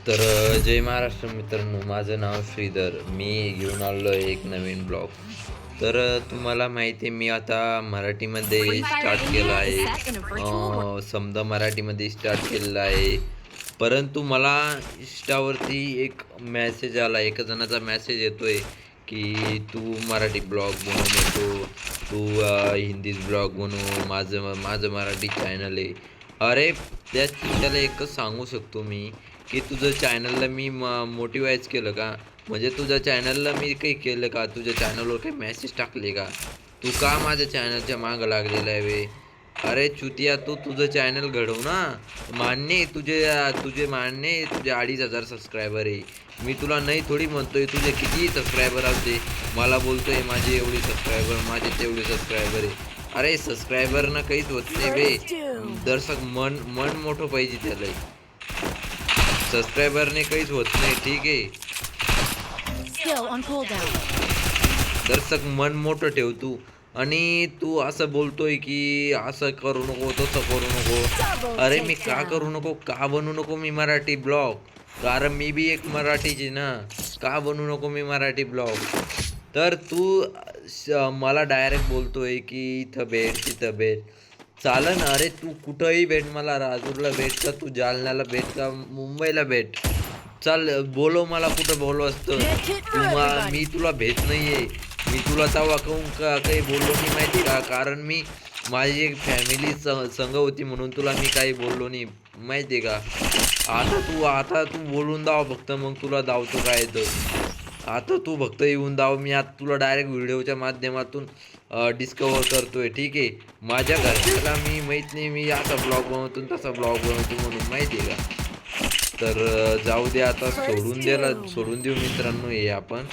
जय महाराष्ट्र मित्रांनो, माझं नाव श्रीधर. मी घेऊन आलो आहे एक नवीन ब्लॉग. तुम्हाला माहिती आहे, मी आता मराठीमध्ये स्टार्ट केलं आहे. समजा मराठीमध्ये स्टार्ट केलेलं आहे. परंतु मला इंस्टावरती एक मेसेज आला, एका जणाचा मेसेज येतोय की तू मराठी ब्लॉग बनवू नको, तू हिंदीच ब्लॉग बनव, माझं माझं मराठी चॅनल आहे. अरे, त्याला एकच सांगू शकतो मी की तुझं चॅनलला मी मोटिवाईज केलं का? म्हणजे तुझ्या चॅनलला मी काही केलं का? तुझ्या चॅनलवर काही मेसेज टाकले का? तू का माझ्या चॅनलच्या मागं लागलेला आहे बे? अरे चुतिया, तू तुझं चॅनल घडव ना. मान्य आहे तुझे मान्य आहे, तुझे 2,500 सबस्क्रायबर आहे. मी तुला नाही थोडी म्हणतोय तुझे कितीही सबस्क्रायबर असते. मला बोलतोय माझे एवढे सबस्क्रायबर, माझे तेवढे सबस्क्रायबर आहे. अरे सबस्क्रायबरनं काहीच होत नाही बे. दर्शक मन मन मोठं पाहिजे त्याला. सबस्क्रायबरने काहीच होत नाही, ठीक आहे. दर्शक मन मोठं ठेव तू. आणि तू असं बोलतोय की असं करू नको, तसं करू नको. अरे मी का करू नको, का बनवू नको मी मराठी ब्लॉग? कारण मी बी एक मराठीची ना. का बनवू नको मी मराठी ब्लॉग? तर तू मला डायरेक्ट बोलतोय की इथं भेट, तिथं भेट. चालन, अरे तू कुठंही भेट, मला राजूरला भेट का, तू जालन्याला भेट का, मुंबईला भेट. चल बोलव मला, कुठं बोलव असतं. मी तुला भेट नाही आहे. मी तुला तेव्हा कहून का काही बोललो नाही माहिती का? कारण मी माझी एक फॅमिली संग होती म्हणून तुला मी काही बोललो नाही माहिती आहे का? आता तू बोलून दाव फक्त, मग तुला धावतो काय तर. आता तू फक्त येऊन दाव. मी आता तुला डायरेक्ट व्हिडिओच्या माध्यमातून डिस्कवर करतोय, ठीक आहे. माझ्या घरच्याला मी माहीत नाही मी असा ब्लॉग बनवतो तसा ब्लॉग बनवतो म्हणून, माहिती आहे का? जाऊ दे, आता सोडून देऊ मित्रांनो हे आपण.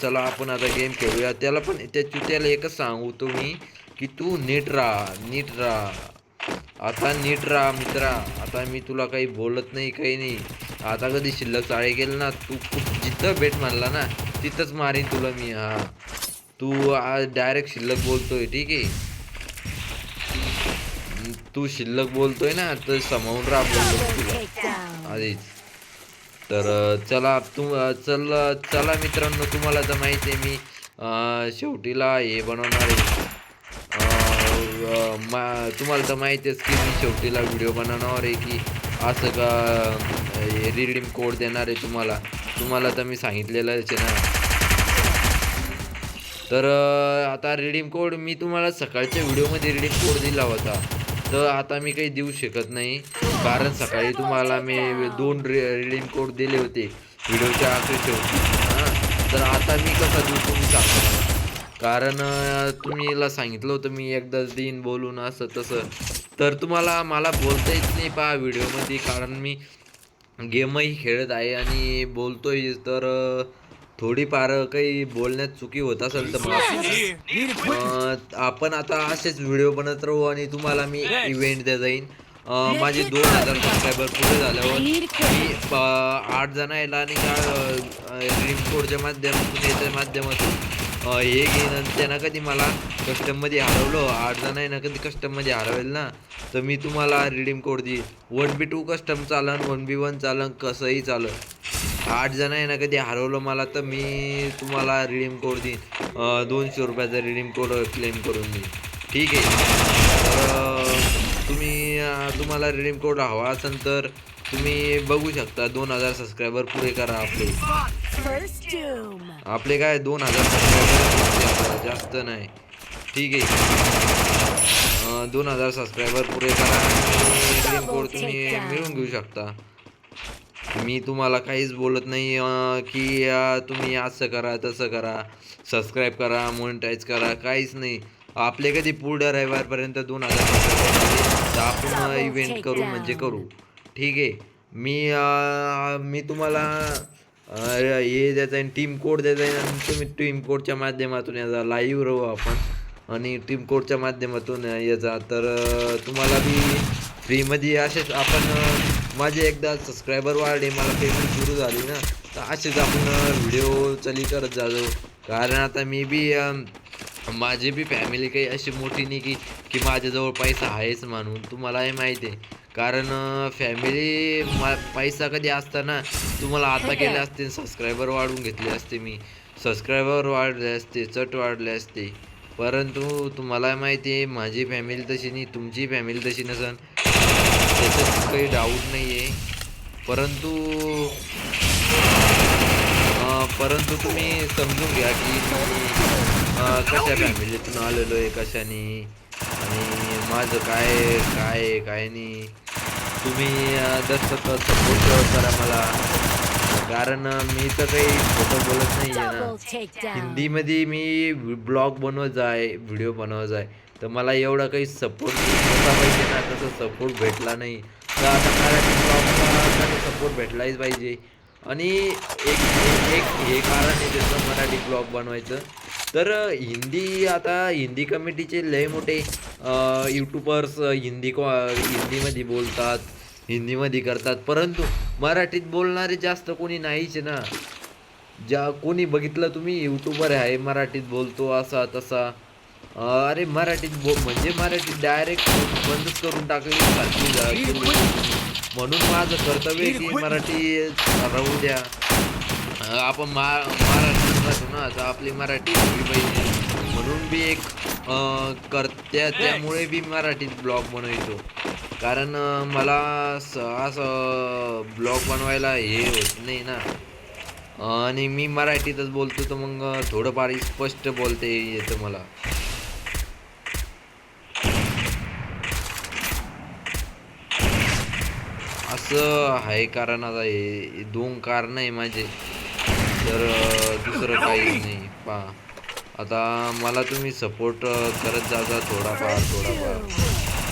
चला आपण आता गेम खेळूया. त्याला एकच सांगतो मी की तू नीट राहा. आता नीट राहा मित्रा. आता मी तुला काही बोलत नाही, काही नाही. आता कधी शिल्लक चाळे गेलं ना, तू जिथं भेट म्हणला ना तिथंच मारीन तुला मी. तू डायरेक्ट शिल्लक बोलतोय, ठीक आहे. तू शिल्लक बोलतोय ना, तर समावून राहा बोलतो तुला आधीच. चला चला मित्रांनो, तुम्हाला तर माहिती आहे मी शेवटीला हे बनवणार आहे. तुम्हाला तर माहितीच की मी शेवटीला व्हिडिओ बनवणार आहे की असं का रिडीम कोड देणार आहे तुम्हाला तर मी सांगितलेलंच आहे ना. आता रिडीम कोड मी तुम्हाला सकाळच्या व्हिडिओमध्ये रिडीम कोड दिला होता. तर आता मी काही देऊ शकत नाही, कारण सकाळी तुम्हाला मी 2 रिडीम कोड दिले होते व्हिडिओच्या आखरी शेवटी. तर आता मी कसा देऊ तुम्ही सांगा मला. कारण तुम्हीला सांगितलं होतं मी एकदाच देईन बोलून असं तसं. तर मला बोलता येत नाही पहा व्हिडिओमध्ये, कारण मी गेमही खेळत आहे आणि बोलतोय. थोडीफार काही बोलण्यात चुकी होत असेल तर आपण आता असेच व्हिडिओ बनत राहू आणि तुम्हाला मी इव्हेंट द्या जाईन. माझे 2,000 सबस्क्रायबर पुरे झाल्यावर मी 8 जण यायला आणि रिडीम कोडच्या माध्यमातून हे घेईन. आणि त्यांना कधी मला कस्टममध्ये हरवलं, 8 जण आहे ना, कधी कस्टममध्ये हरवेल ना, तर मी तुम्हाला रिडीम कोड देईन. 1v2 कस्टम चालन, 1v1 चालन, कसंही चालन. 8 जण आहे ना, कधी हरवलं मला तर मी तुम्हाला रिडीम कोड देईन. 200 रुपयाचा रिडीम कोड क्लेम करून देईन, ठीक आहे. तुम्हाला रिडीम कोड हवा असेल तर तुम्ही बघू शकता. 2,000 सबस्क्रायबर पुरे करा आपले काय 2,000 सबस्क्रायबर जास्त नाही, ठीक आहे. 2,000 सबस्क्रायबर पुरे करा आणि रिडीम कोड तुम्ही मिळवून घेऊ शकता. मी तुम्हाला काहीच बोलत नाही की तुम्ही असं करा तसं करा, सबस्क्राईब करा, मॉनिटाईज करा, काहीच नाही. आपले कधी पुढल्या रविवारपर्यंत 2,000 सबस्क्राईबर तर आपण इव्हेंट करू म्हणजे करू, ठीक आहे. मी तुम्हाला हे द्यायचं आहे, टीम कोड द्यायचा आहे. आणि तुम्ही टीम कोडच्या माध्यमातून याचा लाईव्ह राहू आपण आणि टीम कोडच्या माध्यमातून याचा. तुम्हाला बी फ्रीमध्ये असेच आपण माझे एकदा सबस्क्रायबर वाढले, मला पेमेंट सुरू झाली ना, तर असेच आपण व्हिडिओ चाली करत जातो. कारण आता मी बी माझी बी फॅमिली काही अशी मोठी नाही की माझ्याजवळ पैसा आहेच म्हणून. तुम्हालाही माहिती आहे. कारण फॅमिली पैसा कधी असताना तुम्हाला आता केले असते, सबस्क्रायबर वाढवून घेतले असते, मी सबस्क्रायबर वाढले असते, चट वाढले असते. परंतु तुम्हाला माहिती आहे माझी फॅमिली तशी नाही, तुमची फॅमिली तशी नसन, त्याच्यात काही डाऊट नाही आहे. परंतु परंतु तुम्ही समजून घ्या की मी कशा फॅमिलीतून आलेलो आहे, कशाने, आणि माझं काय काय काय नाही. तुम्ही दर्शक सपोर्ट करा मला, कारण मी तर काही खोटं बोलत नाही आहे ना. हिंदीमध्ये मी ब्लॉग बनवत आहे, व्हिडिओ बनवत आहे, तर मला एवढा काही सपोर्ट होता पाहिजे ना, तसं सपोर्ट भेटला नाही. तर आता मराठी ब्लॉगला सपोर्ट भेटलाच पाहिजे. आणि एक एक हे कारण आहे त्याचं मराठी ब्लॉग बनवायचं. तर आता हिंदी कम्युनिटीचे लय मोठे यूट्यूबर्स हिंदीमध्ये बोलतात, हिंदीमध्ये करतात, परंतु मराठीत बोलणारे जास्त कोणी नाहीच ना. कोणी बघितलं तुम्ही यूट्यूबर आहे मराठीत बोलतो असा तसा, अरे मराठीत म्हणजे मराठीत डायरेक्ट बंदच करून टाकली सारखी. म्हणून माझं कर्तव्य आहे की मराठी राहू द्या. आपण महाराष्ट्रात राहतो ना, तर आपली मराठी हवी पाहिजे. म्हणून बी एक त्यामुळे बी मराठीत ब्लॉग बनवतो. कारण मला असं ब्लॉग बनवायला हे होत नाही ना, आणि मी मराठीतच बोलतो, तर मग थोडंफार स्पष्ट बोलते येतं मला. असं आहे. कारण आता हे 2 कारण आहे माझे, तर दुसरं काही नाही. पहा आता मला तुम्ही सपोर्ट करत जा थोडाफार,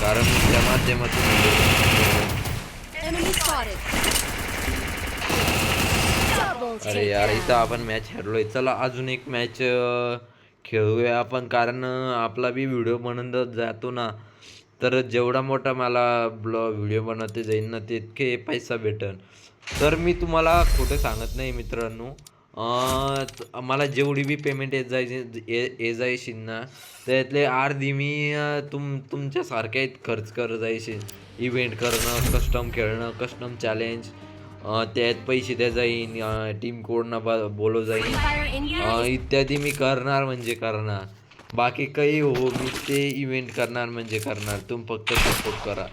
कारण मी त्या माध्यमातून अरे यार इथं आपण मॅच हरलोय. चला अजून एक मॅच खेळूया आपण, कारण आपला बी व्हिडिओ बनवत जातो ना, तर जेवढा मोठा मला व्हिडिओ बनवते जाईल ना, तितके पैसा भेटन. तर मी तुम्हाला खोटं सांगत नाही मित्रांनो. मला जेवढी बी पेमेंट जायची ना, त्यातले अर्धी मी तुमच्यासारख्या खर्च करत जायचे. इव्हेंट करणं, कस्टम खेळणं, कस्टम चॅलेंज, त्यात पैसे द्या जाईन, टीम कोडना बोलव जाईन, इत्यादी मी करणार म्हणजे करणार. बाकी काही हो, मी ते इव्हेंट करणार म्हणजे करणार. तुम्ही फक्त सपोर्ट करा,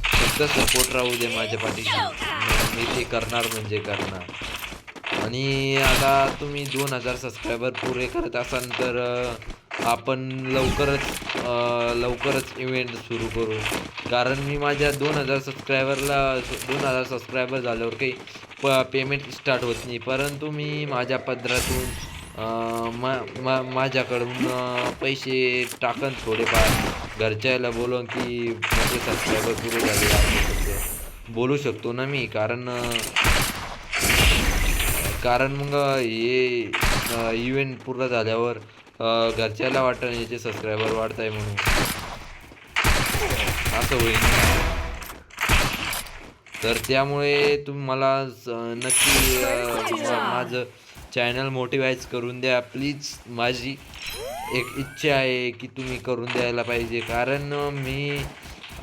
फक्त सपोर्ट राहू दे माझ्या पाठीशी, मी ते करणार म्हणजे करणार. आणि आता तुम्ही 2000 सबस्क्रायबर पुरे करत असाल तर आपण लवकरच इव्हेंट सुरू करू. कारण मी माझ्या 2000 सबस्क्रायबर झाल्यावर काही पेमेंट स्टार्ट होत नाही, परंतु मी माझ्या पदरातून माझ्याकडून पैसे टाकन थोडेफार, घरच्याला बोलून की माझे सबस्क्रायबर पुरे झाले बोलू शकतो ना मी. कारण मग हे इव्हेंट पूर्ण झाल्यावर घरच्याला वाटतं याचे सबस्क्रायबर वाढत आहे म्हणून, असं होईल. तर त्यामुळे तुम्ही मला नक्की माझं चॅनल मोटिवाईज करून द्या प्लीज. माझी एक इच्छा आहे की तुम्ही करून द्यायला पाहिजे, कारण मी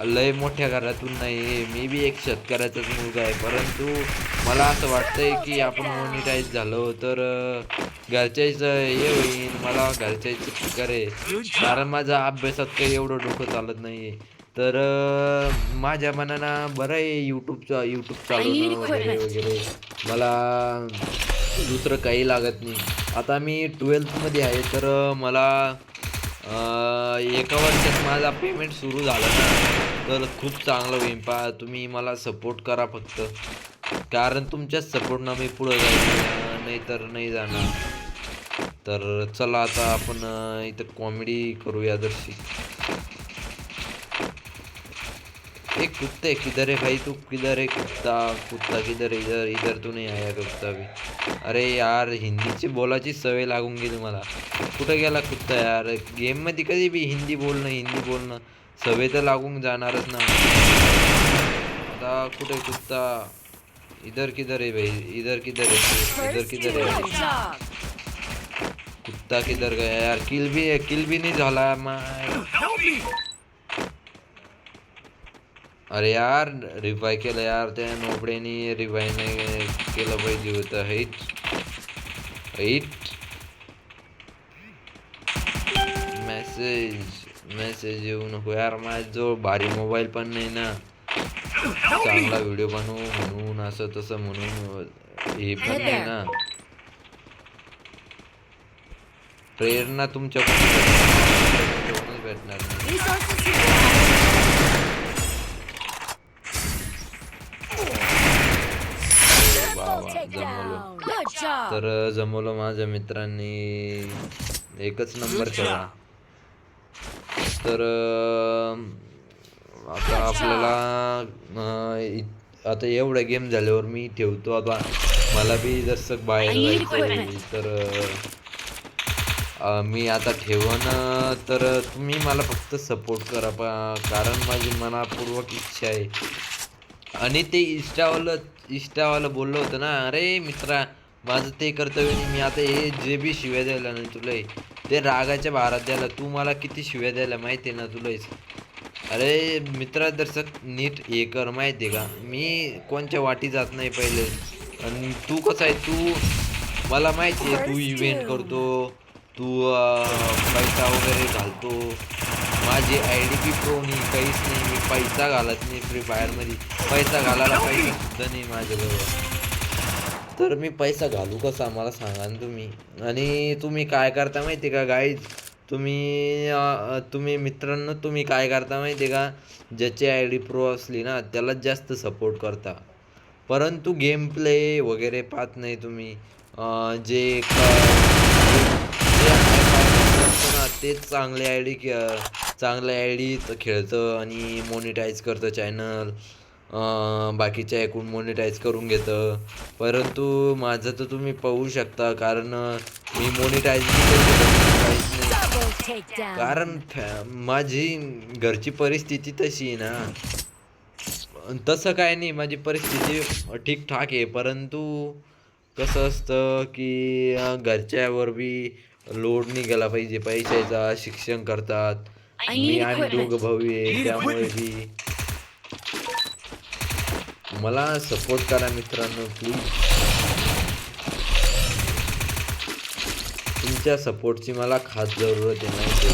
लय मोठ्या घरातून नाही, मी बी एक शेतकऱ्याचाच मुलगा आहे. परंतु मला असं वाटतंय की आपण मोनिटाईज झालो तर घरच्याच हे होईल, मला घरच्याच फिकर आहे. कारण माझा अभ्यासात काही एवढं डोकं चालत नाही, तर माझ्या मनानं बरं आहे यूट्यूब चालवणं वगैरे वगैरे, मला दुसरं काही लागत नाही. आता मी 12th आहे, तर मला एका वर्षात माझा पेमेंट सुरू झाला ना, तर खूप चांगलं होईल. तुम्ही मला सपोर्ट करा फक्त, कारण तुमच्याच सपोर्टनं मी पुढं जाईल, नाही तर नाही जाणार. तर चला आता आपण इथं कॉमेडी करूया जरशी. एक कुत्ता है, किधर है भाई तू, किधर है कुत्ता, कुत्ता किधर है, इधर इधर तू नाही आया कुत्ता भी. अरे यार हिंदीची बोलायची सवय लागून गेली मला. कुठं गेला कुत्ता यार, गेममध्ये कधी बी हिंदी बोलणं सवय तर लागून जाणारच ना. आता कुठे कुत्ता, इधर किधर है भाई, इधर किधर है कुत्ता, किधर गया यार. किल भी नाही झाला. अरे यार रिवाय केलं यार, त्या नोबड्यानी रिवाय नाही केलं पाहिजे होतं. हाईट हाईट मेसेज मेसेज येऊ नको यार, माझ्याजवळ भारी मोबाईल पण नाही ना, चांगला व्हिडिओ बनवू म्हणून असं तसं म्हणून हे पण नाही ना. प्रेरणा तुमच्याकडूनच भेटणार नाही. तर जमवलं माझ्या मित्रांनी, एकच नंबर केला. तर आता आपल्याला आता एवढा गेम झाल्यावर मी ठेवतो. आता मला बी जसं बाहेर जायचं तर मी आता ठेवन. तर तुम्ही मला फक्त सपोर्ट करा कारण माझी मनापूर्वक इच्छा आहे. आणि ते इष्टावालं बोललं होतं ना, अरे मित्रा माझं ते कर्तव्य नाही, मी आता हे जे बी शिव्या द्यायला ना तुला, ते रागाच्या भारात द्यायला. तू मला किती शिव्या द्यायला माहिती आहे ना तुलाच. अरे मित्रा दर्शक नीट हे कर, माहिती आहे का मी कोणच्या वाटी जात नाही पहिले. आणि तू कसं आहे, तू मला माहिती आहे तू इव्हेंट करतो, तू पैसा वगैरे घालतो. माझी आय डी बी प्रो नाही, काहीच नाही, मी पैसा घालत नाही फ्री फायरमध्ये. पैसा घालायला पैसा सुद्धा नाही माझ्याजवळ. तर मी पैसा घालू कसा मला सांगा ना तुम्ही. आणि तुम्ही काय करता माहिती आहे का गाईज, तुम्ही मित्रांनो तुम्ही काय करता माहिती आहे का, ज्याची आय डी प्रो असली ना त्यालाच जास्त सपोर्ट करता, परंतु गेम प्ले वगैरे पाहत नाही तुम्ही. जे ना तेच चांगले आय डी खेळतं आणि मोनिटाईज करतं चॅनल, बाकीच्या ऐकून मोनिटाईज करून घेतं. परंतु माझं तर तुम्ही पाहू शकता, कारण मी मोनिटाईज काहीच नाही, कारण माझी घरची परिस्थिती तशी आहे ना. तसं काय नाही, माझी परिस्थिती ठीकठाक आहे, परंतु कसं असतं की घरच्यावर बी लोड नाही गेला पाहिजे पैशाचा. शिक्षण करतात, आम्ही दोघं भाऊ आहे, त्यामुळे बी मला सपोर्ट करा मित्रांनो प्लीज. तुमच्या सपोर्टची मला खास जरूरत आहे माहिती.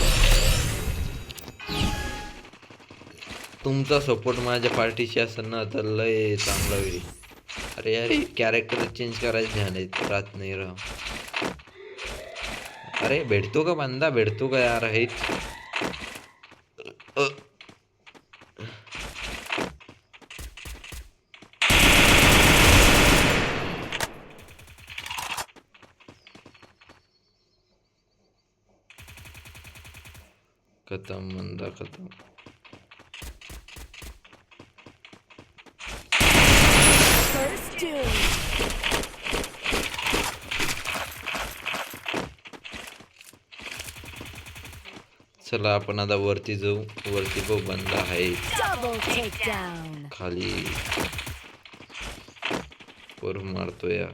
तुमचा सपोर्ट माझ्या पार्टीशी असेल ना तर लय चांगला होईल. अरे यार कॅरेक्टर चेंज करायचं ध्यान राहत नाही राव. अरे भेटतो का बंदा, भेटतो का यार. हे खतम बंदा खतम. चला आपण आता वरती जाऊ. वरती तो बंदा आहे खाली, वर मारतो यार.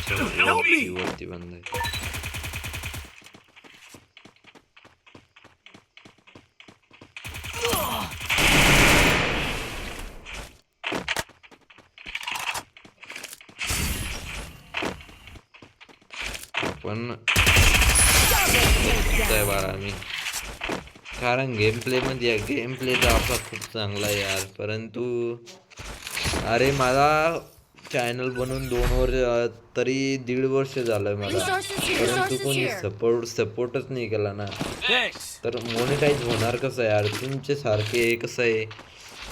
वरती बंद आहे. पण बारा मी, कारण गेम प्ले तर आपला खूप चांगला आहे यार. परंतु अरे मला चॅनल बनवून 2 वर्ष तरी 1.5 वर्ष झालं मला, परंतु कोणी सपोर्टच नाही केला ना. तर मोनिटाईज होणार कसं यार. तुमचे सारखे कसं आहे,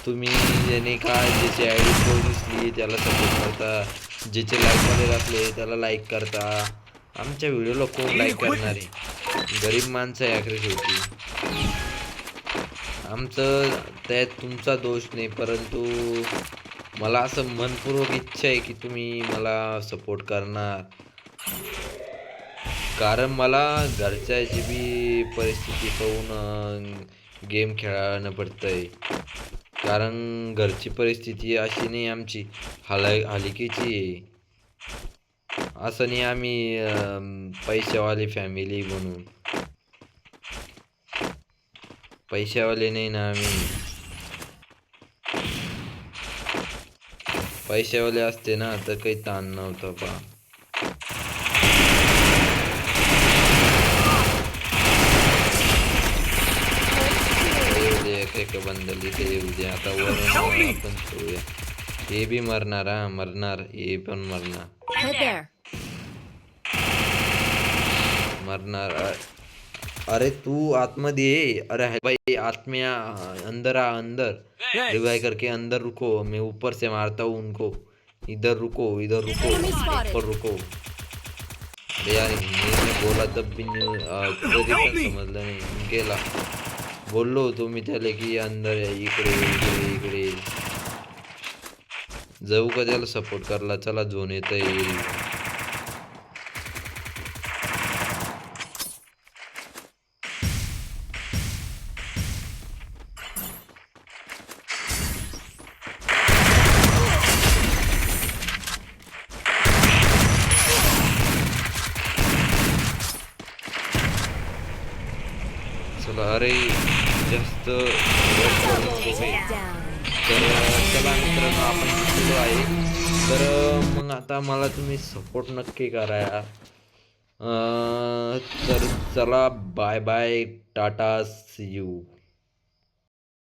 तुम्ही ज्याने काय ज्याची आय डी प्रो दिसली त्याला सपोर्ट करता, ज्याचे लाईकमध्ये असले त्याला लाईक करता. आमच्या व्हिडिओला कोण लाईक करणार आहे, गरीब माणसं आहे अखेर शेवटी. आमचं त्यात तुमचा दोष नाही, परंतु मला असं मनपूर्वक इच्छा आहे की तुम्ही मला सपोर्ट करणार. कारण मला घरच्याची बी परिस्थिती पाहून गेम खेळायला पडतंय. कारण घरची परिस्थिती अशी नाही आमची, हलकीची आहे. असं नाही आम्ही पैशावाली फॅमिली म्हणून. पैशावाले नाही ना आम्ही. पैशावाले असते ना तर काही ताण नव्हतं पा. एक बंदल इथे येऊ दे. आता वरून आपण ठेवूया. हे बी मरणार, हा मरणार, हे पण मरणार मरणार. अरे तू आतमध्ये ये. अरे भाई आत्मिया अंदर आ, अंदर रिवाइव करके अंदर रुको. मैं ऊपर से मारता हूँ उनको. इधर रुको, इधर रुको, ऊपर रुको. अरे यार मी बोला तब भी तरी पण समजलं नाही. गेला. बोललो तुम्ही त्याला की अंदर इकडे इकडे इकडे. जाऊ का त्याला सपोर्ट करला. चला झोन येत येईल. चला अरे जास्त तर चला मित्रांनो आपण शिकलो आहे. तर मग आता मला तुम्ही सपोर्ट नक्की करा. तर चला bye bye tata see you.